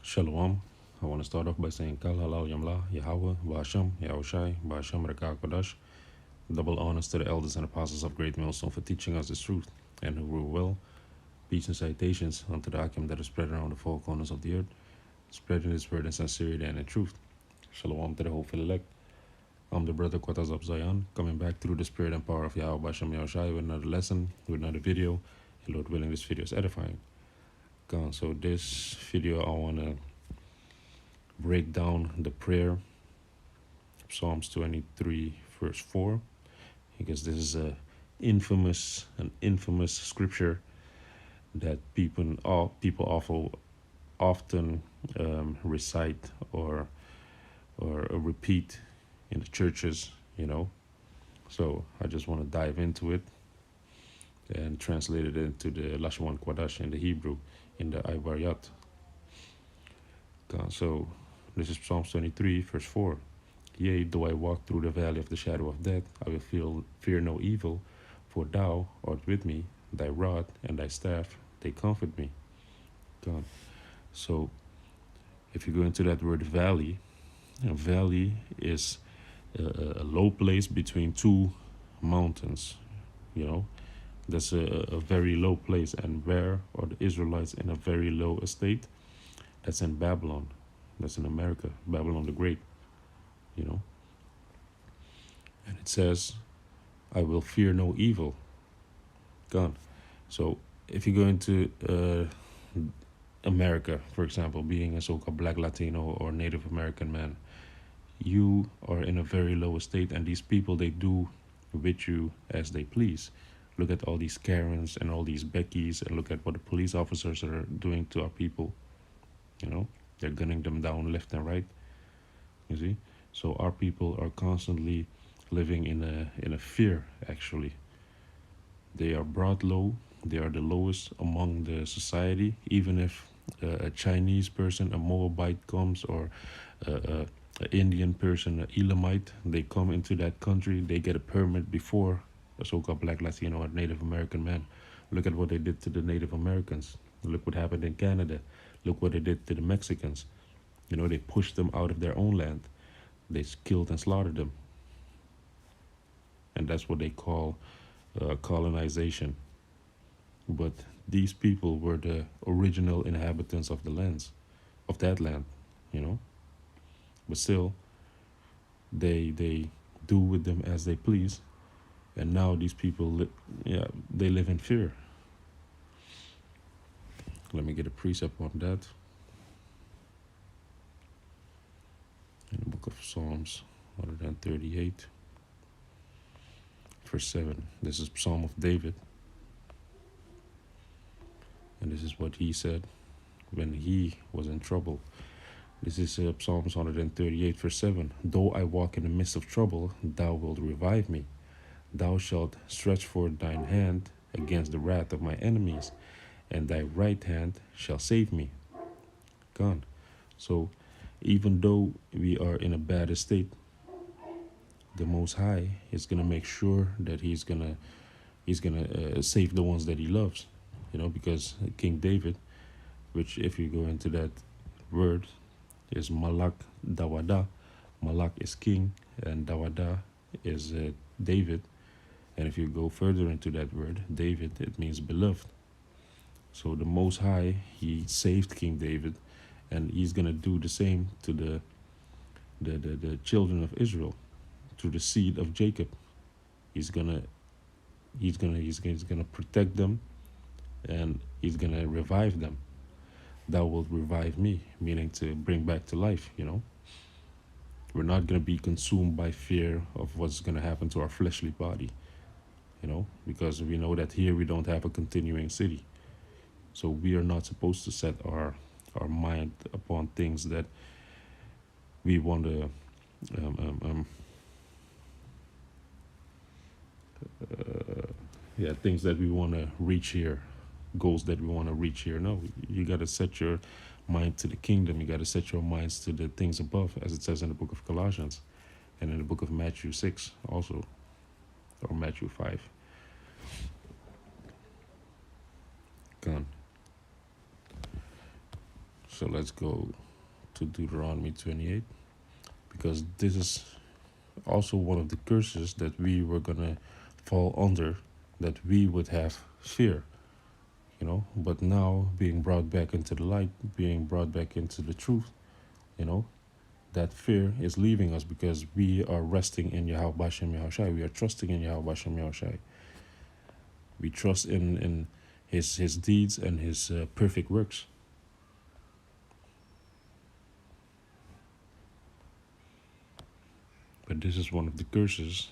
Shalom. I want to start off by saying Kal Halal Yamla, Yahweh, Ba'asham, Yahushai, Ba'asham Rekah Kodash. Double honors to the elders and apostles of Great Millstone for teaching us this truth, and who rule well. Peace and citations unto the Akim that is spread around the four corners of the earth, spreading his word in sincerity and in truth. Shalom to the hopeful elect. I'm the brother Quatas of Zion, coming back through the spirit and power of Yahweh Ba'asham Yahushai with another lesson, with another video, and Lord willing, this video is edifying. So this video, I want to break down the prayer, Psalms 23, verse 4, because this is an infamous scripture that people often recite or repeat in the churches, So I just want to dive into it and translate it into the Lashon Kodash in the Hebrew, in the Ibariyat. So this is Psalms 23, verse 4. Yea, though I walk through the valley of the shadow of death, I will fear no evil, for thou art with me, thy rod and thy staff, they comfort me. So if you go into that word valley, a valley is a low place between two mountains, That's a very low place. And where are the Israelites in a very low estate? That's in Babylon. That's in America, Babylon the Great, And it says, I will fear no evil. So if you go into America, for example, being a so-called Black, Latino, or Native American man, you are in a very low estate, and these people, they do with you as they please. Look at all these Karens and all these Beckys, and look at what the police officers are doing to our people. They're gunning them down left and right. You see? So our people are constantly living in a fear, actually. They are brought low. They are the lowest among the society. Even if a Chinese person, a Moabite comes, or an Indian person, an Elamite, they come into that country, they get a permit before a so-called Black, Latino, or Native American man. Look at what they did to the Native Americans. Look what happened in Canada. Look what they did to the Mexicans. They pushed them out of their own land. They killed and slaughtered them. And that's what they call colonization. But these people were the original inhabitants of the lands, of that land, But still, they do with them as they please. And now these people, they live in fear. Let me get a precept on that. In the book of Psalms 138, verse 7. This is Psalm of David. And this is what he said when he was in trouble. This is Psalms 138, verse 7. Though I walk in the midst of trouble, thou wilt revive me. Thou shalt stretch forth thine hand against the wrath of my enemies, and thy right hand shall save me. So even though we are in a bad estate, the Most High is going to make sure that he's gonna save the ones that he loves, because King David, which if you go into that word, is Malak Dawada. Malak is king, and Dawada is David. And if you go further into that word, David, it means beloved. So the Most High, he saved King David, and he's going to do the same to the children of Israel, to the seed of Jacob. He's gonna protect them, and he's gonna revive them. Thou wilt revive me, meaning to bring back to life. We're not gonna be consumed by fear of what's gonna happen to our fleshly body, because we know that here we don't have a continuing city. So we are not supposed to set our mind upon things that we want to things that we want to reach here, goals that we want to reach here. No, you got to set your mind to the kingdom. You got to set your minds to the things above, as it says in the book of Colossians, and in the book of Matthew 6 also, or Matthew 5. So let's go to Deuteronomy 28, because this is also one of the curses that we were gonna fall under, that we would have fear, But now being brought back into the light, being brought back into the truth, you know, that fear is leaving us because we are resting in Yahweh Bashem Yahushai. We are trusting in Yahweh Bashem Yahushai. We trust in his deeds and his perfect works. But this is one of the curses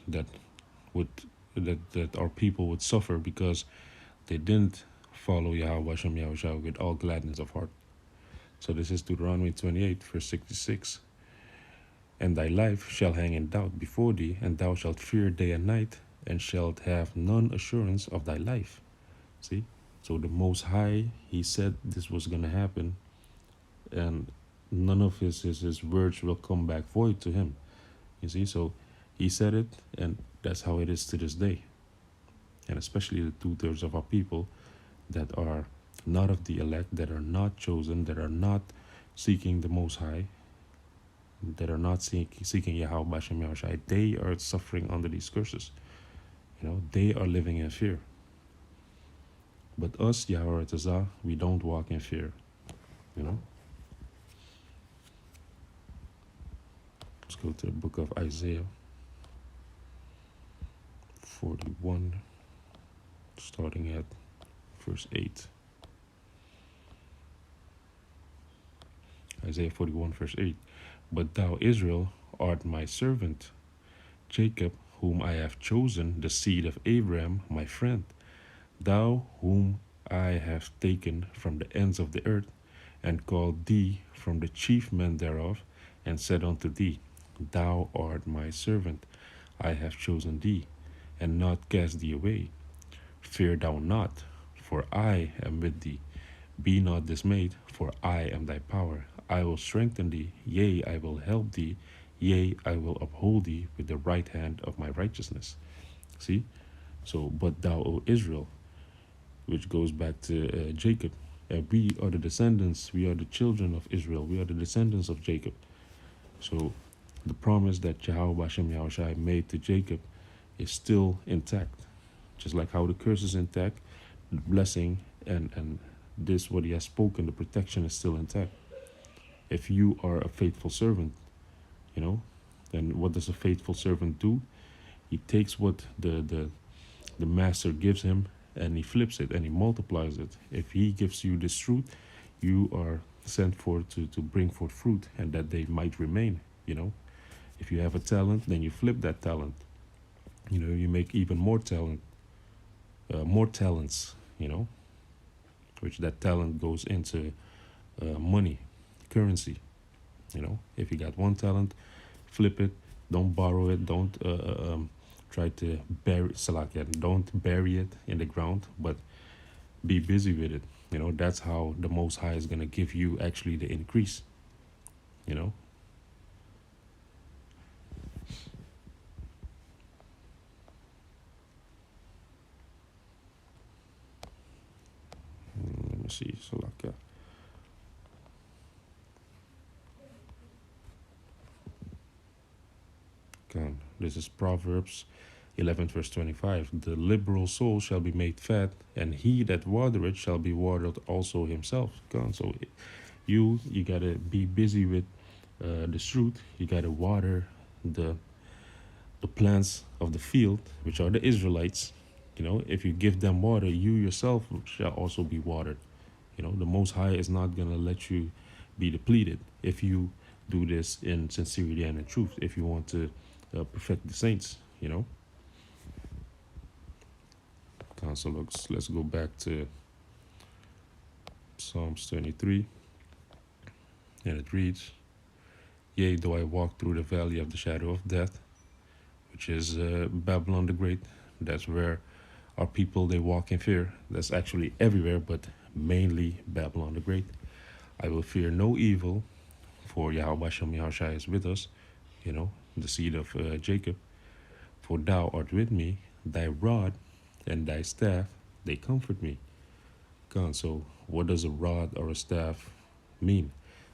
would that our people would suffer because they didn't follow Yahweh Bashem Yahushai with all gladness of heart. So this is Deuteronomy 28, verse 66. And thy life shall hang in doubt before thee, and thou shalt fear day and night, and shalt have none assurance of thy life. See? So the Most High, he said this was going to happen, and none of his words will come back void to him. You see? So he said it, and that's how it is to this day. And especially the 2/3 of our people that are not of the elect, that are not chosen, that are not seeking the Most High, that are not seeking Yahweh Bashem Yahushai, they are suffering under these curses. They are living in fear. But us, Yahweh Tazah, we don't walk in fear. Let's go to the book of Isaiah 41, starting at verse 8. Isaiah 41, verse 8. But thou, Israel, art my servant, Jacob, whom I have chosen, the seed of Abraham, my friend. Thou, whom I have taken from the ends of the earth, and called thee from the chief men thereof, and said unto thee, Thou art my servant, I have chosen thee, and not cast thee away. Fear thou not, for I am with thee. Be not dismayed, for I am thy power. I will strengthen thee, yea, I will help thee, yea, I will uphold thee with the right hand of my righteousness. See? So, but thou, O Israel, which goes back to Jacob, we are the descendants, we are the children of Israel, we are the descendants of Jacob. So the promise that Yahweh Bashem Yahushai made to Jacob is still intact. Just like how the curse is intact, the blessing and this, what he has spoken, the protection is still intact. If you are a faithful servant, then what does a faithful servant do? He takes what the master gives him, and he flips it and he multiplies it. If he gives you this fruit, you are sent forth to bring forth fruit, and that they might remain. If you have a talent, then you flip that talent. You make even more talents, which that talent goes into money, currency. If you got one talent, flip it. Don't borrow it. Don't try to don't bury it in the ground, but be busy with it. That's how the Most High is going to give you actually the increase. Let me see. Salaka. This is Proverbs 11, verse 25. The liberal soul shall be made fat, and he that watereth shall be watered also himself. So you gotta be busy with the fruit. You gotta water the plants of the field, which are the Israelites. If you give them water, you yourself shall also be watered. The Most High is not gonna let you be depleted if you do this in sincerity and in truth. If you want to perfect the saints, So let's go back to Psalms 23, and it reads, Yea, though I walk through the valley of the shadow of death, which is Babylon the Great. That's where our people, they walk in fear. That's actually everywhere, but mainly Babylon the Great. I will fear no evil, for Yahweh Shem Yahushai is with us, the seed of Jacob. For thou art with me, thy rod and thy staff, they comfort me. So what does a rod or a staff mean?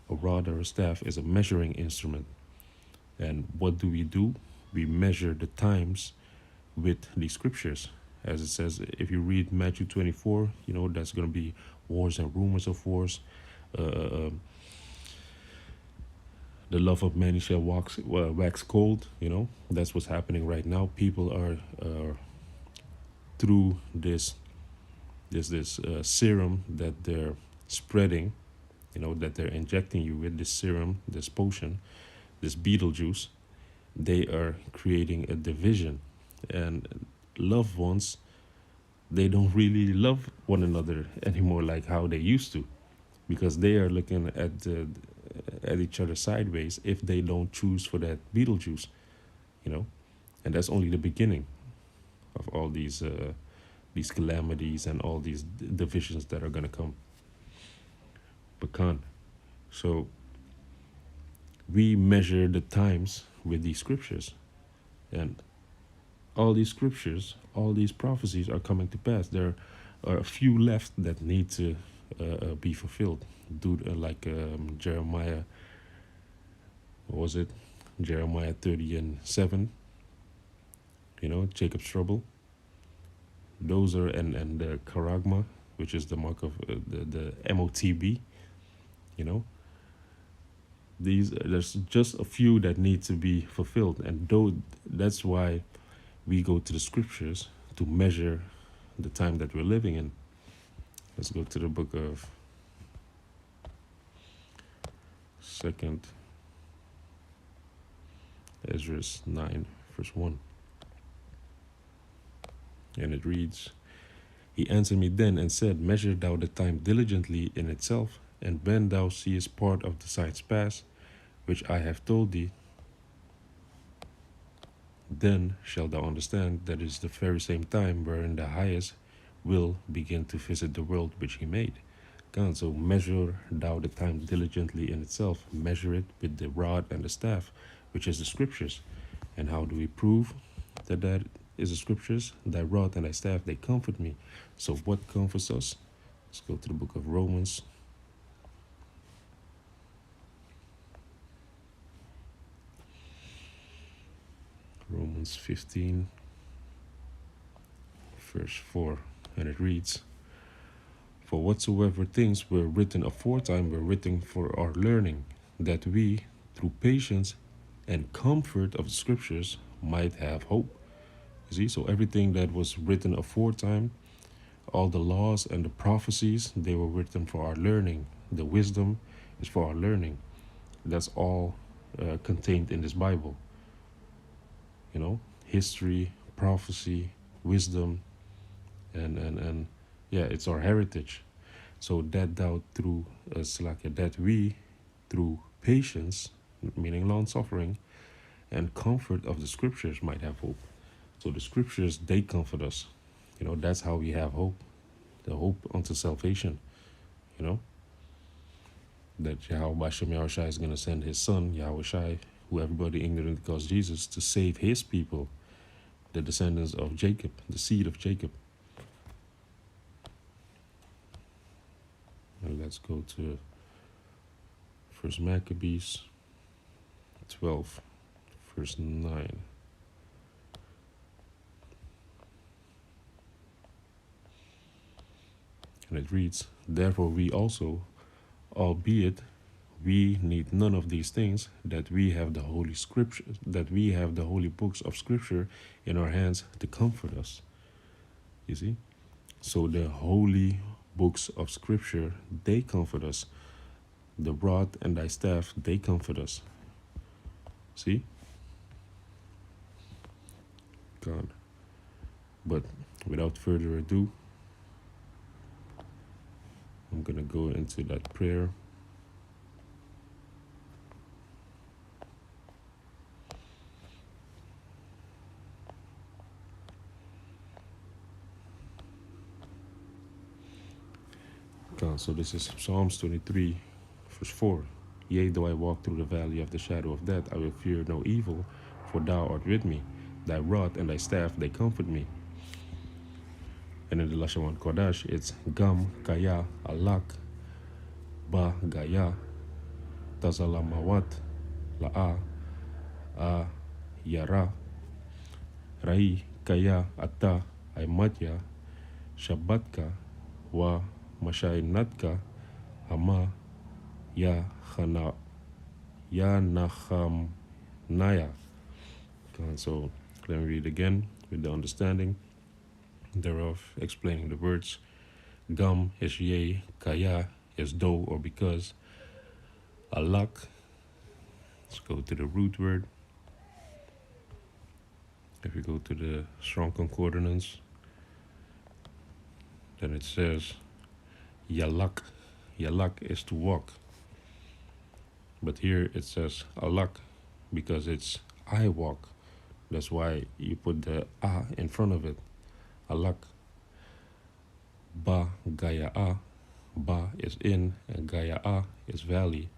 A rod or a staff is a measuring instrument. And what do? We measure the times with the scriptures. As it says, if you read Matthew 24, that's going to be wars and rumors of wars. The love of many shall wax cold. That's what's happening right now. People are through this serum that they're spreading, that they're injecting you with, this serum, this potion, this beetle juice. They are creating a division, and loved ones, they don't really love one another anymore like how they used to, because they are looking at each other sideways if they don't choose for that Beetlejuice, you know, and that's only the beginning of all these calamities and all these divisions that are gonna come. Pecan. So we measure the times with these scriptures, and all these scriptures, all these prophecies are coming to pass. There are a few left that need to be fulfilled. Like Jeremiah, what was it? Jeremiah 30 and 7, Jacob's trouble. Those are, and the charagma, which is the mark of the MOTB, there's just a few that need to be fulfilled. And that's why we go to the scriptures to measure the time that we're living in. Let's go to the book of 2nd Ezra 9, verse 1. And it reads, He answered me then and said, Measure thou the time diligently in itself, and when thou seest part of the signs pass, which I have told thee, then shalt thou understand that it is the very same time wherein the highest will begin to visit the world which he made. God, so measure thou the time diligently in itself. Measure it with the rod and the staff, which is the scriptures. And how do we prove that is the scriptures? Thy rod and thy staff, they comfort me. So what comforts us? Let's go to the book of Romans. Romans 15, verse 4. And it reads, For whatsoever things were written aforetime were written for our learning, that we, through patience and comfort of the scriptures, might have hope. You see, so everything that was written aforetime, all the laws and the prophecies, they were written for our learning. The wisdom is for our learning. That's all contained in this Bible. History, prophecy, wisdom, and yeah, it's our heritage. So that that we, through patience, meaning long suffering, and comfort of the scriptures, might have hope. So the scriptures, they comfort us. That's how we have hope. The hope unto salvation. That Yahweh Shai is going to send his son, Yahweh Shai, who everybody ignorant calls Jesus, to save his people, the descendants of Jacob, the seed of Jacob. And let's go to 1 Maccabees 12, verse 9. And it reads, Therefore we also, albeit we need none of these things, that we have the holy scripture, that we have the holy books of scripture in our hands to comfort us. You see? So the holy books of scripture, they comfort us. The rod and thy staff, they comfort us. See? God. But without further ado, I'm going to go into that prayer. God, so this is Psalms 23, verse 4. Yea, though I walk through the valley of the shadow of death, I will fear no evil, for thou art with me. Thy rod and thy staff, they comfort me. And in the Lashawan Kodash, it's Gam, Kaya, Alak, ba gaya, tazalamawat, la'a, a yara, rai, kaya, ata, ay matya, shabatka, wa mashainatka, hama, ya hana, ya nacham, naya. So let me read again with the understanding thereof, explaining the words. Gam is yea, kaya is though or because, alak, let's go to the root word. If we go to the strong concordance, then it says yalak. Yalak is to walk. But here it says alak because it's I walk. That's why you put the a in front of it. Alak. Ba gaya a. Ba is in and gaya a is valley.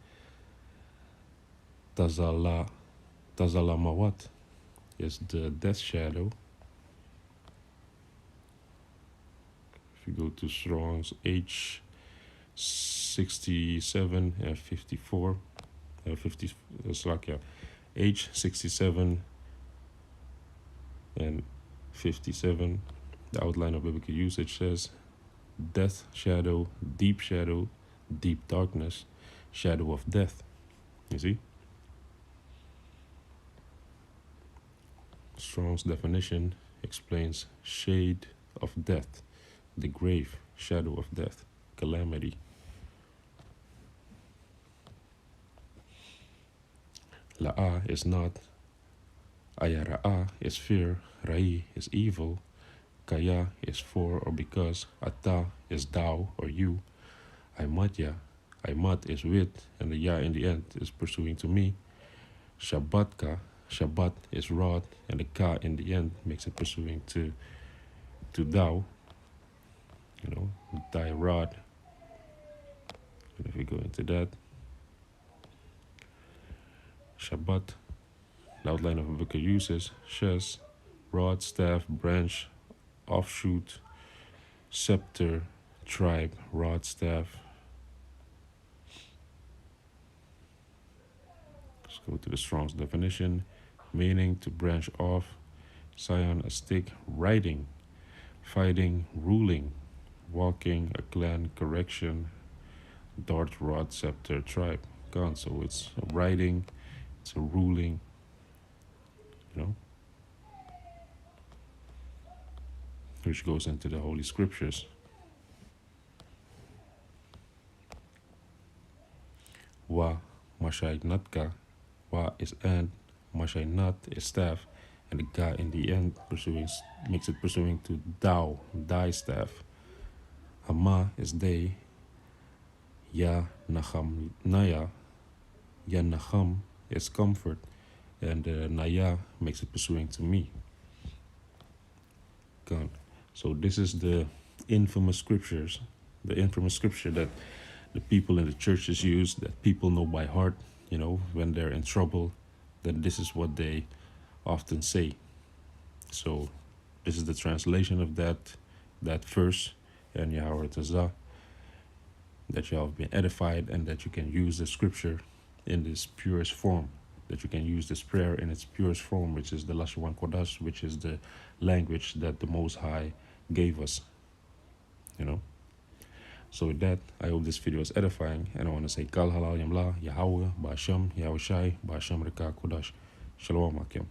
Tazala mawat is the death shadow. If you go to Strong's H67 and 54, 50, Slakia, H67 and 57, the outline of biblical usage says, death shadow, deep darkness, shadow of death. You see? Strong's definition explains shade of death, the grave, shadow of death, calamity. La'a is not, ayara'a is fear, ra'i is evil, kaya is for or because, ata is thou or you, aimatya, aimat is with, and the ya in the end is pursuing to me, shabatka, shabat is rod, and the ka in the end makes it pursuing to thou, thy rod. And if we go into that, Shabbat, the outline of biblical uses, shes, rod, staff, branch, offshoot, scepter, tribe, rod, staff. Let's go to the Strong's definition, meaning to branch off, scion, a stick, riding, fighting, ruling, walking, a clan, correction, dart, rod, scepter, tribe, gun. So it's a riding, it's a ruling, which goes into the Holy Scriptures. Wa mashainatka, wa is and, mashainat is staff, and the ga in the end makes it pursuing to thou, thy staff. Hama is they, ya nacham naya, ya nacham is comfort, and naya makes it pursuing to me. God. So this is the infamous scripture that the people in the churches use, that people know by heart, when they're in trouble, then this is what they often say. So this is the translation of that verse, and Yahweh Tazah, that you have been edified and that you can use the scripture in this purest form, that you can use this prayer in its purest form, which is the Lashawan Kodash, which is the language that the Most High gave us, So with that, I hope this video is edifying, and I want to say Kal Halal Yamla, Yahweh, Ba'asham, Yahushai, Ba'asham Reka Kodash. Shalom Akim.